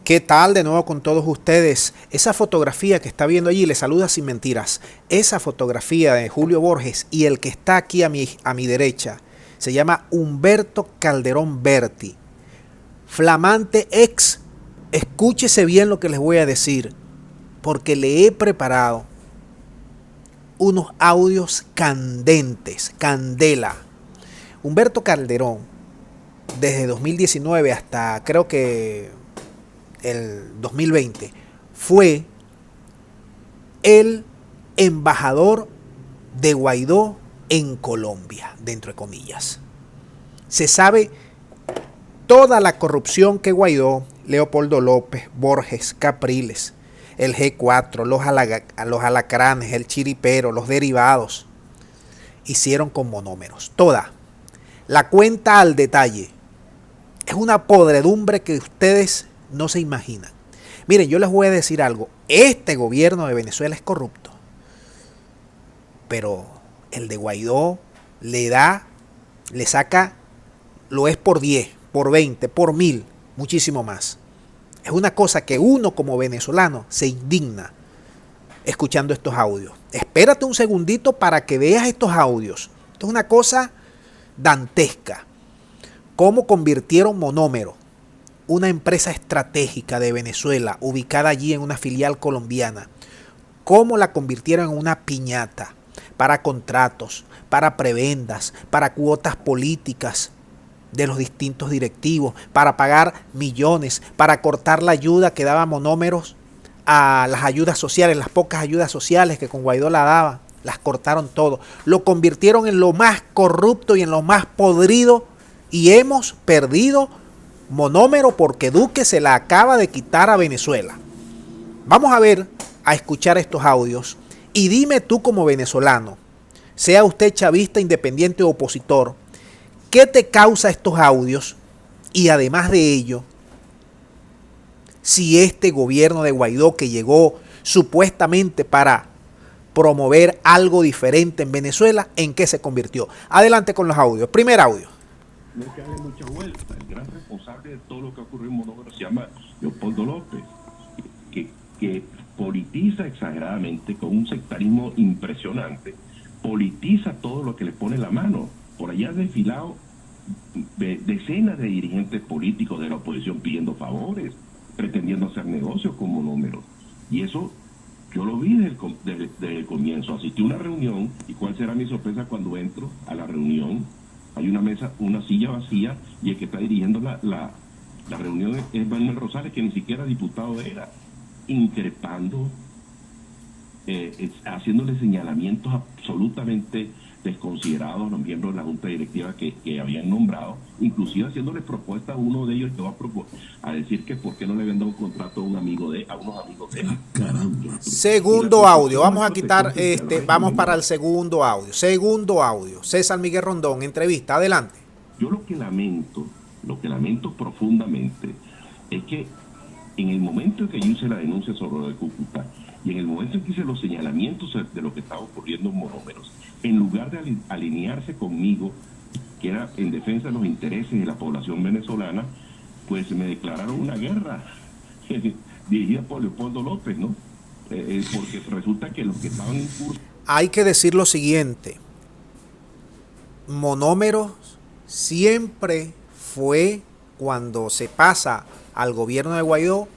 ¿Qué tal de nuevo con todos ustedes? Esa fotografía que está viendo allí, le saluda sin mentiras. Esa fotografía de Julio Borges y el que está aquí a mi derecha se llama Humberto Calderón Berti. Flamante ex, escúchese bien lo que les voy a decir, porque le he preparado unos audios candentes, candela. Humberto Calderón, desde 2019 hasta creo que el 2020, fue el embajador de Guaidó en Colombia, dentro de comillas. Se sabe toda la corrupción que Guaidó, Leopoldo López, Borges, Capriles, el G4, los alacranes, el chiripero, los derivados, hicieron con monómeros. Toda. La cuenta al detalle. Es una podredumbre que ustedes no se imaginan. Miren, yo les voy a decir algo. Este gobierno de Venezuela es corrupto. Pero el de Guaidó le saca, lo es por 10, por 20, por 1000, muchísimo más. Es una cosa que uno como venezolano se indigna escuchando estos audios. Espérate un segundito para que veas estos audios. Esto es una cosa dantesca. Cómo convirtieron Monómero, una empresa estratégica de Venezuela, ubicada allí en una filial colombiana, cómo la convirtieron en una piñata para contratos, para prebendas, para cuotas políticas de los distintos directivos, para pagar millones, para cortar la ayuda que daba Monómeros a las ayudas sociales, las pocas ayudas sociales que con Guaidó la daba, las cortaron todo. Lo convirtieron en lo más corrupto y en lo más podrido, y hemos perdido Monómero porque Duque se la acaba de quitar a Venezuela. Vamos a escuchar estos audios y dime tú como venezolano, sea usted chavista, independiente o opositor, ¿qué te causa estos audios? Y además de ello, si este gobierno de Guaidó, que llegó supuestamente para promover algo diferente en Venezuela, ¿en qué se convirtió? Adelante con los audios. Primer audio. No hay que darle mucha vuelta. El gran responsable de todo lo que ocurrió en Monómero se llama Leopoldo López, que politiza exageradamente con un sectarismo impresionante, politiza todo lo que le pone la mano. Por allá ha desfilado decenas de dirigentes políticos de la oposición pidiendo favores, pretendiendo hacer negocios con Monómero. Y eso yo lo vi desde el comienzo. Asistí a una reunión, y cuál será mi sorpresa cuando entro a la reunión. Hay una mesa, una silla vacía, y el que está dirigiendo la reunión es Manuel Rosales, que ni siquiera diputado era, increpando, haciéndole señalamientos absolutamente desconsiderados a los miembros de la junta directiva que habían nombrado, inclusive haciéndole propuesta a uno de ellos que va a decir que por qué no le habían dado un contrato a unos amigos de él. Caramba. Segundo audio, vamos a quitar vamos para el segundo audio. Segundo audio, César Miguel Rondón, entrevista, adelante. Yo lo que lamento profundamente es que en el momento en que yo hice la denuncia sobre lo de Cúcuta y en el momento en que hice los señalamientos de lo que estaba ocurriendo en Monómeros, en lugar de alinearse conmigo, que era en defensa de los intereses de la población venezolana, pues me declararon una guerra dirigida por Leopoldo López, ¿no? Porque resulta que los que estaban en curso... Hay que decir lo siguiente. Monómeros siempre fue, cuando se pasa al gobierno de Guaidó,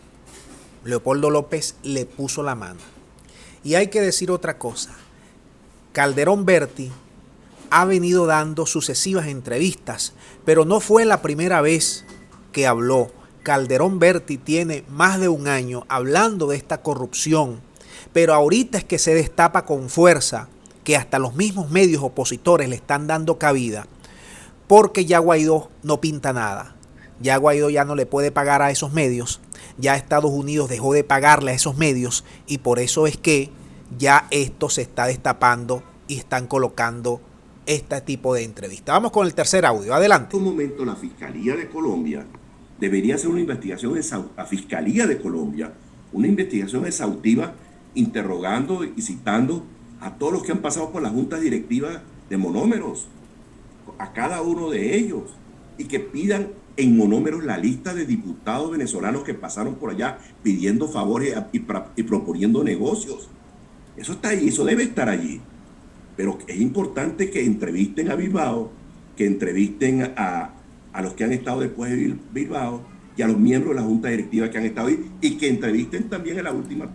Leopoldo López le puso la mano. Y hay que decir otra cosa. Calderón Berti ha venido dando sucesivas entrevistas, pero no fue la primera vez que habló. Calderón Berti tiene más de un año hablando de esta corrupción, pero ahorita es que se destapa con fuerza, que hasta los mismos medios opositores le están dando cabida, porque ya Guaidó no pinta nada. Ya Guaidó ya no le puede pagar a esos medios, ya Estados Unidos dejó de pagarle a esos medios, y por eso es que ya esto se está destapando y están colocando este tipo de entrevistas. Vamos con el tercer audio, adelante. En este momento la Fiscalía de Colombia debería hacer una investigación, la Fiscalía de Colombia, una investigación exhaustiva, interrogando y citando a todos los que han pasado por la junta directiva de Monómeros, a cada uno de ellos, y que pidan en monómeros la lista de diputados venezolanos que pasaron por allá pidiendo favores y proponiendo negocios. Eso está ahí, eso debe estar allí. Pero es importante que entrevisten a Bilbao, que entrevisten a los que han estado después de Bilbao y a los miembros de la Junta Directiva que han estado ahí, y que entrevisten también a la última.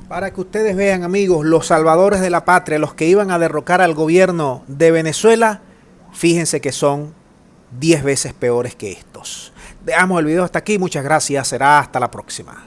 Para que ustedes vean, amigos, los salvadores de la patria, los que iban a derrocar al gobierno de Venezuela, fíjense que son 10 veces peores que estos. Dejamos el video hasta aquí, muchas gracias, será hasta la próxima.